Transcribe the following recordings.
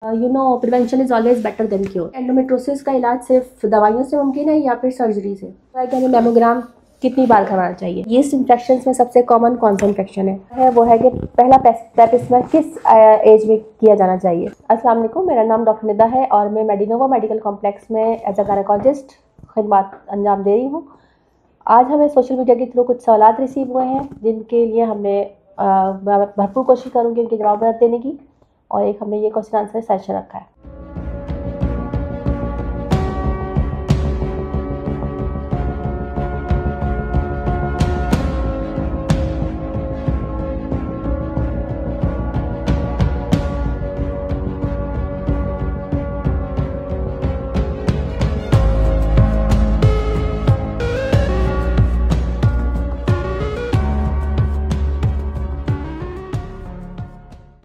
Prevention is always better than cure. Endometriosis का इलाज सिर्फ दवाइयों से मुमकिन है या फिर सर्जरी से? हमें मेमोग्राम कितनी बार करवाना चाहिए? यीस्ट इन्फेक्शन में सबसे कॉमन कौन सा इन्फेक्शन है वो है कि पहला पेपिस्मेर किस एज में किया जाना चाहिए? अस्सलाम वालेकुम, मेरा नाम डॉक्टर निदा है और मैं मेडिनोवा मेडिकल कॉम्प्लेक्स में एज अ गायनेकोलॉजिस्ट खिदमत अंजाम दे रही हूँ। आज हमें सोशल मीडिया के थ्रू कुछ सवाल रिसीव हुए हैं जिनके लिए हमने भरपूर कोशिश करूँगी उनके जवाब देने की, और एक हमने ये क्वेश्चन आंसर सेशन रखा है।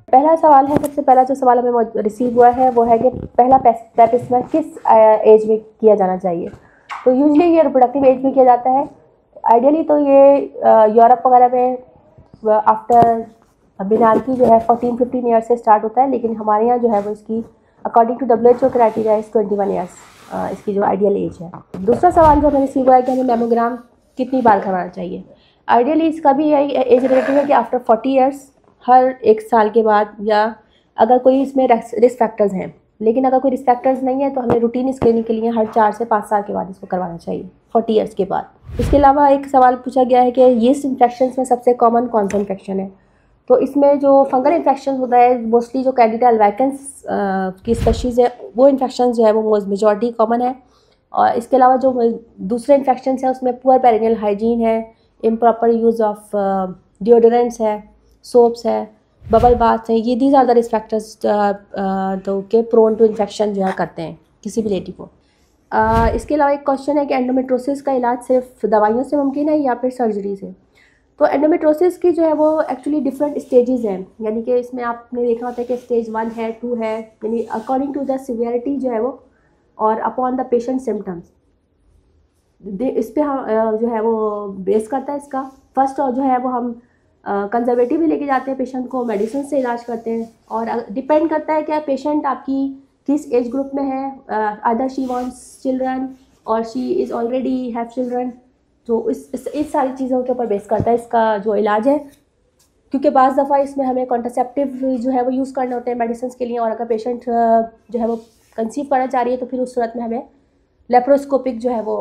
पहला सवाल है, सबसे पहला जो सवाल हमें रिसीव हुआ है वो है कि पहला पेपिस्मेर किस एज में किया जाना चाहिए? तो यूजली ये रिप्रोडक्टिव एज में किया जाता है। आइडियली तो ये यूरोप वगैरह में आफ्टर बिनारकी जो है 14-15 ईयर्स से स्टार्ट होता है, लेकिन हमारे यहाँ जो है वो इसकी अकॉर्डिंग टू WHO क्राइटेरिया इस 21 ईयर्स इसकी जो आइडियल एज है। दूसरा सवाल जो हमें रिसीव हुआ है कि हमें मेमोग्राम कितनी बार करवाना चाहिए? आइडियली इसका भी यही एज रिलेटिव है कि आफ्टर 40 ईयर्स हर 1 साल के बाद, या अगर कोई इसमें रिस्क फैक्टर्स हैं, लेकिन अगर कोई रिस्क फैक्टर्स नहीं है तो हमें रूटीन स्क्रीनिंग के लिए हर 4 से 5 साल के बाद इसको करवाना चाहिए, 40 ईयर्स के बाद। इसके अलावा एक सवाल पूछा गया है कि यीस्ट इन्फेक्शन में सबसे कॉमन कौन सा इन्फेक्शन है? तो इसमें जो फंगल इन्फेक्शन होता है, मोस्टली जो कैंडिडा अल्बाइकेंस की स्पेशीज़ है वो इन्फेक्शन जो है वो मेजॉरिटी कॉमन है। और इसके अलावा जो दूसरे इन्फेक्शन हैं उसमें पुअर पेरिनियल हाइजीन है, इम्प्रॉपर यूज़ ऑफ डिओडोरेंट्स है, सोप्स है, बबल बाथ है, ये these are the risk factors तो के प्रोन टू इन्फेक्शन जो है करते हैं किसी भी लेडी को। इसके अलावा एक क्वेश्चन है कि एंडोमेट्रोसिस का इलाज सिर्फ दवाइयों से मुमकिन है या फिर सर्जरी से? तो एंडोमेट्रोसिस की जो है वो एक्चुअली डिफरेंट स्टेजेस हैं, यानी कि इसमें आपने देखा होता है कि स्टेज 1 है, 2 है, यानी अकॉर्डिंग टू द सिवियरिटी जो है वो और अपॉन द पेशेंट सिम्टम्स इस पर हम जो है वो बेस करता है इसका। फर्स्ट और जो है वो हम कंजर्वेटिव भी लेके जाते हैं पेशेंट को, मेडिसिन से इलाज करते हैं, और डिपेंड करता है कि पेशेंट आपकी किस एज ग्रुप में है, अदर शी वांट्स चिल्ड्रन और she is already have children. तो इस सारी चीज़ों के ऊपर बेस करता है इसका जो इलाज है, क्योंकि बाज़ दफ़ा इसमें हमें कॉन्ट्रासेप्टिव जो है वो यूज़ करने होते हैं मेडिसिन के लिए, और अगर पेशेंट जो है वो कंसीव करना चाह रही है तो फिर उस सूरत में हमें लेप्रोस्कोपिक जो है वो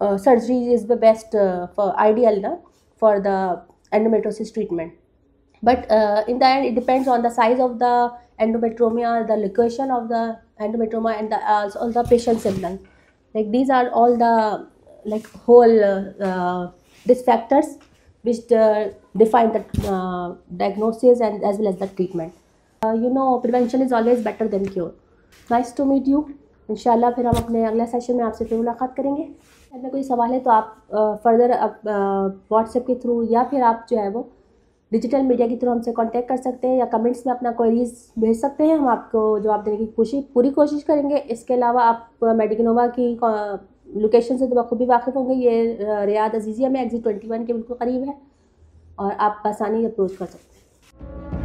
surgery is the best for ideal ना for the endometriosis treatment. But in the end it depends on the size of the endometrioma, the location of the endometrioma, and all the patient symptoms. Like these are all the like whole risk factors which define the diagnosis and as well as the treatment. Prevention is always better than cure. Nice to meet you. इंशाल्लाह फिर हम अपने अगले session में आपसे फिर मुलाकात करेंगे। अगर कोई सवाल है तो आप फर्दर व्हाट्सएप के थ्रू या फिर आप जो है वो डिजिटल मीडिया के थ्रू हमसे कांटेक्ट कर सकते हैं, या कमेंट्स में अपना क्वेरीज भेज सकते हैं, हम आपको जवाब देने की पूरी कोशिश करेंगे। इसके अलावा आप मेडिनोवा की लोकेशन से तो बखूबी वाकिफ़ होंगे, ये रियाद अजीज़िया में एग्जिट 21 के बिल्कुल करीब है और आप आसानी अप्रोच कर सकते हैं।